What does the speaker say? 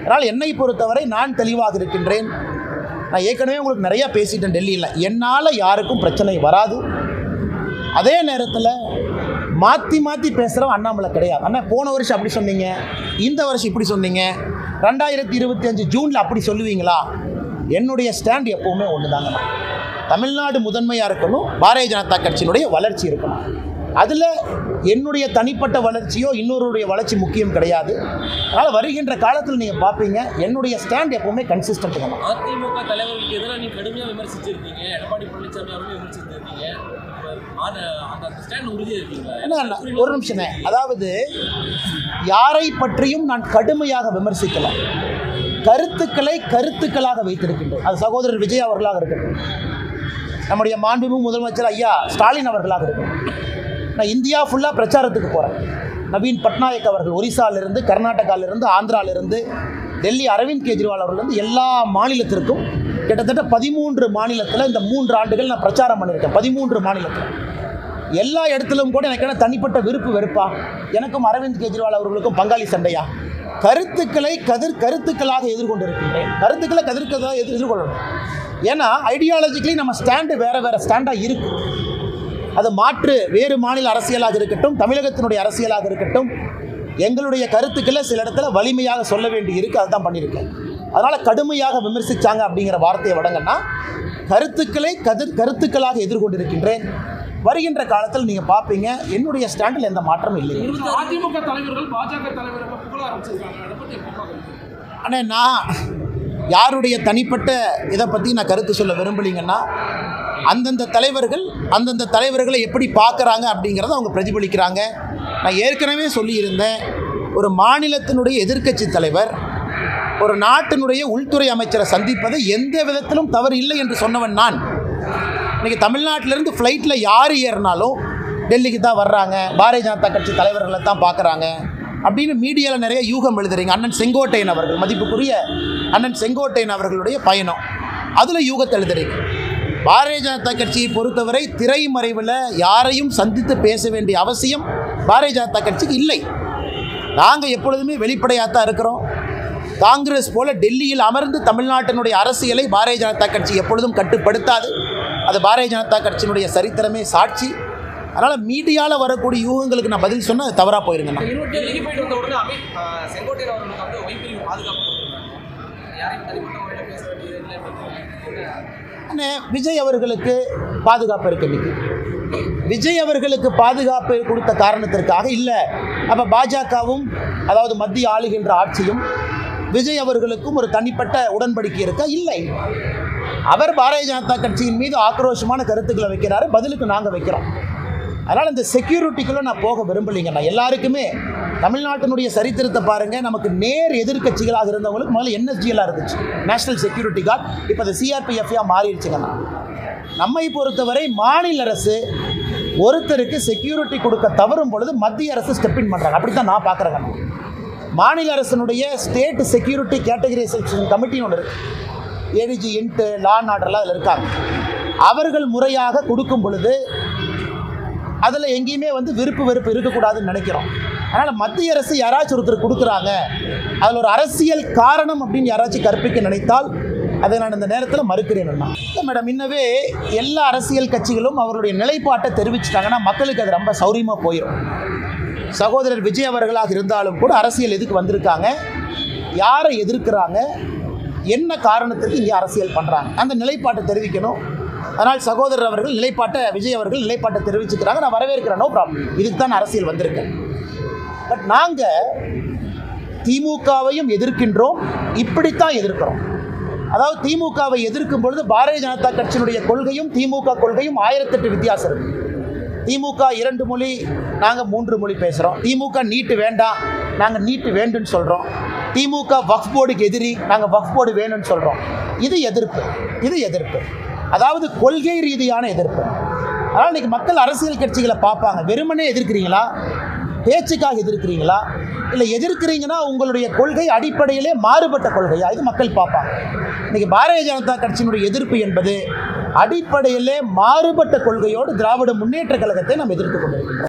அதனால் என்னை பொறுத்தவரை நான் தெளிவாக இருக்கின்றேன். நான் ஏற்கனவே உங்களுக்கு நிறையா பேசிட்டேன் டெல்லியில். என்னால் யாருக்கும் பிரச்சனை வராது. அதே நேரத்தில் மாற்றி மாற்றி பேசுகிறவன் அண்ணாமலை கிடையாது. அண்ணா போன வருஷம் அப்படி சொன்னீங்க, இந்த வருஷம் இப்படி சொன்னீங்க, 2025 ஜூனில் அப்படி சொல்லுவீங்களா? என்னுடைய ஸ்டாண்ட் எப்போவுமே ஒன்று தாங்க. தமிழ்நாடு முதன்மையாக இருக்கணும், பாரதிய ஜனதா கட்சியினுடைய வளர்ச்சி இருக்கணும். அதில் என்னுடைய தனிப்பட்ட வளர்ச்சியோ இன்னொருடைய வளர்ச்சி முக்கியம் கிடையாது. அதனால் வருகின்ற காலத்தில் நீங்கள் பார்ப்பீங்க என்னுடைய ஸ்டாண்ட் எப்போவுமே கன்சிஸ்டன்ட் தான். அதிமுக தலைவர்களுக்கு எதிராக நீங்கள் கடுமையாக விமர்சிச்சிருக்கீங்க, எடப்பாடி பழனிசாமி அவர்களும் விமர்சிச்சிருக்கீங்க. ஒரு நிமிஷம், அதாவது யாரை பற்றியும் நான் கடுமையாக விமர்சிக்கலாம், கருத்துக்களை கருத்துக்களாக வைத்திருக்கின்றேன். அது சகோதரர் விஜய் அவர்களாக இருக்கட்டும், நம்முடைய மாண்புமிகு முதலமைச்சர் ஐயா ஸ்டாலின் அவர்களாக இருக்கட்டும். நான் இந்தியா ஃபுல்லாக பிரச்சாரத்துக்கு போகிறேன். நவீன் பட்நாயக் அவர்கள் ஒரிசாலிருந்து, கர்நாடகாவிலிருந்து, ஆந்திராவிலிருந்து, டெல்லி அரவிந்த் கெஜ்ரிவால் அவர்லேருந்து எல்லா மாநிலத்திற்கும் கிட்டத்தட்ட 13 மாநிலத்தில் இந்த 3 ஆண்டுகள் நான் பிரச்சாரம் பண்ணியிருக்கேன். 13 மாநிலத்தில் எல்லா இடத்துலையும் கூட எனக்கு என்ன தனிப்பட்ட விருப்பு வெறுப்பா? எனக்கும் அரவிந்த் கெஜ்ரிவால் அவர்களுக்கும் பங்காளி சண்டையா? கருத்துக்களை கருத்துக்களாக எதிர்கொண்டு இருக்கின்றேன். கருத்துக்களை கதிர்க்கதாக எதிர்கொள்ளணும். ஏன்னா ஐடியாலஜிக்கலி நம்ம ஸ்டாண்டு வேறு ஸ்டாண்டாக இருக்குது. அது வேறு மாநில அரசியலாக இருக்கட்டும், தமிழகத்தினுடைய அரசியலாக இருக்கட்டும், எங்களுடைய கருத்துக்களை சில இடத்துல வலிமையாக சொல்ல வேண்டி இருக்குது. அதுதான் பண்ணியிருக்கேன். அதனால் கடுமையாக விமர்சித்தாங்க அப்படிங்கிற வார்த்தையை வழங்கன்னா கருத்துக்களை கருத்துக்களாக எதிர்கொண்டிருக்கின்றேன். வருகின்ற காலத்தில் நீங்கள் பார்ப்பீங்க என்னுடைய ஸ்டாண்டில் எந்த மாற்றமும் இல்லை. அதிமுக தலைவர்கள் பாஜக தலைவர்கள் புகழ ஆரம்பிச்சிருக்காங்க. அண்ணே, நான் யாருடைய தனிப்பட்ட இதை பற்றி நான் கருத்து சொல்ல விரும்பலிங்கன்னா, அந்தந்த தலைவர்களை எப்படி பார்க்குறாங்க அப்படிங்கிறத அவங்க பிரதிபலிக்கிறாங்க. நான் ஏற்கனவே சொல்லியிருந்தேன், ஒரு மாநிலத்தினுடைய எதிர்க்கட்சி தலைவர் ஒரு நாட்டினுடைய உள்துறை அமைச்சரை சந்திப்பது எந்த விதத்திலும் தவறு இல்லை என்று சொன்னவன் நான். இன்றைக்கி தமிழ்நாட்டிலேருந்து ஃப்ளைட்டில் யார் ஏறினாலும் டெல்லிக்கு தான் வர்றாங்க, பாரதிய ஜனதா கட்சி தலைவர்களை தான் பார்க்குறாங்க அப்படின்னு மீடியாவில் நிறைய யூகம் எழுதுறீங்க. அண்ணன் செங்கோட்டையன் அவர்கள், மதிப்புக்குரிய அண்ணன் செங்கோட்டையன் அவர்களுடைய பயணம், அதில் யூகத்தை எழுதுறீங்க. பாரதிய ஜனதா கட்சியை பொறுத்தவரை திரைமறைவில் யாரையும் சந்தித்து பேச வேண்டிய அவசியம் பாரதிய ஜனதா கட்சிக்கு இல்லை. நாங்கள் எப்பொழுதுமே வெளிப்படையாக தான் இருக்கிறோம். காங்கிரஸ் போல டெல்லியில் அமர்ந்து தமிழ்நாட்டினுடைய அரசியலை பாரதிய ஜனதா கட்சி எப்பொழுதும் கட்டுப்படுத்தாது. அது பாரதிய ஜனதா கட்சியினுடைய சரித்திரமே சாட்சி. அதனால் மீடியாவில் வரக்கூடிய யூகங்களுக்கு நான் பதில் சொன்னால் அது தவறாக போயிருங்க. விஜய் அவர்களுக்கு பாதுகாப்பு இருக்கு. இன்னைக்கு விஜய் அவர்களுக்கு பாதுகாப்பு கொடுத்த காரணத்திற்காக இல்லை, அப்போ பாஜகவும் அதாவது மத்திய ஆளுகின்ற ஆட்சியும் விஜய் அவர்களுக்கும் ஒரு தனிப்பட்ட உடன்படிக்கை இருக்கா? இல்லை. அவர் பாரதிய ஜனதா கட்சியின் மீது ஆக்ரோஷமான கருத்துக்களை வைக்கிறாரு, பதிலுக்கு நாங்கள் வைக்கிறோம். அதனால் இந்த செக்யூரிட்டிக்குள்ளே நான் போக விரும்பலைங்க. நான் எல்லாருக்குமே தமிழ்நாட்டினுடைய சரித்திரத்தை பாருங்கள். நமக்கு நேர் எதிர்கட்சிகளாக இருந்தவங்களுக்கு முதல்ல NSGலாம் இருந்துச்சு, நேஷனல் செக்யூரிட்டி கார்டு. இப்போ அது CRPF மாறிடுச்சுங்கண்ணா. நம்மை பொறுத்தவரை மாநில அரசு ஒருத்தருக்கு செக்யூரிட்டி கொடுக்க தவறும் பொழுது மத்திய அரசு ஸ்டெப்பின் பண்ணுறாங்க. அப்படி தான் நான் பார்க்குறேங்க. மாநில அரசினுடைய ஸ்டேட் செக்யூரிட்டி கேட்டகரைசேஷன் கமிட்டின்னு ஒன்று இருக்குது. ADG, INT, லா அண்ட் ஆர்டர்லாம் அதில் இருக்காங்க. அவர்கள் முறையாக கொடுக்கும் பொழுது அதில் எங்கேயுமே விருப்பு வெறுப்பு இருக்கக்கூடாதுன்னு நினைக்கிறோம். அதனால் மத்திய அரசு யாராச்சும் ஒருத்தர் கொடுக்குறாங்க, அதில் ஒரு அரசியல் காரணம் அப்படின்னு யாராச்சும் கற்பிக்க நினைத்தால் அதை நான் இந்த நேரத்தில் மறுக்கிறேன்னா. மேடம், இன்னவே எல்லா அரசியல் கட்சிகளும் அவருடைய நிலைப்பாட்டை தெரிவிச்சிட்டாங்கன்னா மக்களுக்கு அது ரொம்ப சௌரியமாக போயிடும். சகோதரர் விஜய் அவர்களாக இருந்தாலும் கூட அரசியல் எதுக்கு வந்திருக்காங்க, யாரை எதிர்க்கிறாங்க, என்ன காரணத்துக்கு இங்கே அரசியல் பண்ணுறாங்க, அந்த நிலைப்பாட்டை தெரிவிக்கணும். அதனால் சகோதரர் அவர்கள் விஜய் அவர்கள் நிலைப்பாட்டை தெரிவிச்சுக்கிறாங்க, நான் வரவேற்கிறேன், நோ ப்ராப்ளம். இதுக்கு தான் அரசியல் வந்திருக்கேன். பட் நாங்கள் திமுகவையும் எதிர்க்கின்றோம், இப்படித்தான் எதிர்க்கிறோம். அதாவது திமுகவை எதிர்க்கும் பொழுது பாரதிய ஜனதா கட்சியினுடைய கொள்கையும் திமுக கொள்கையும் 1008 வித்தியாசம் இருக்குது. திமுக 2 மொழி, நாங்கள் 3 மொழி பேசுகிறோம். திமுக நீட்டு வேண்டாம், நாங்கள் நீட்டு வேண்டுன்னு சொல்கிறோம். திமுக வக்ஃப் போர்டுக்கு எதிரி, நாங்கள் வக்ஃப் போர்டு வேணும்னு சொல்கிறோம். இது எதிர்ப்பு, அதாவது கொள்கை ரீதியான எதிர்ப்பு. அதனால் இன்றைக்கி மக்கள் அரசியல் கட்சிகளை பார்ப்பாங்க. வெறுமனே எதிர்க்கிறீங்களா, பேச்சுக்காக எதிர்க்கிறீங்களா, இல்லை எதிர்க்கிறீங்கன்னா உங்களுடைய கொள்கை அடிப்படையிலே மாறுபட்ட கொள்கையா, இது மக்கள் பார்ப்பாங்க. இன்றைக்கி பாரதிய ஜனதா கட்சியினுடைய எதிர்ப்பு என்பது அடிப்படையிலே மாறுபட்ட கொள்கையோடு திராவிட முன்னேற்ற கழகத்தை நாம் எதிர்த்து கொண்டிருக்கிறோம்.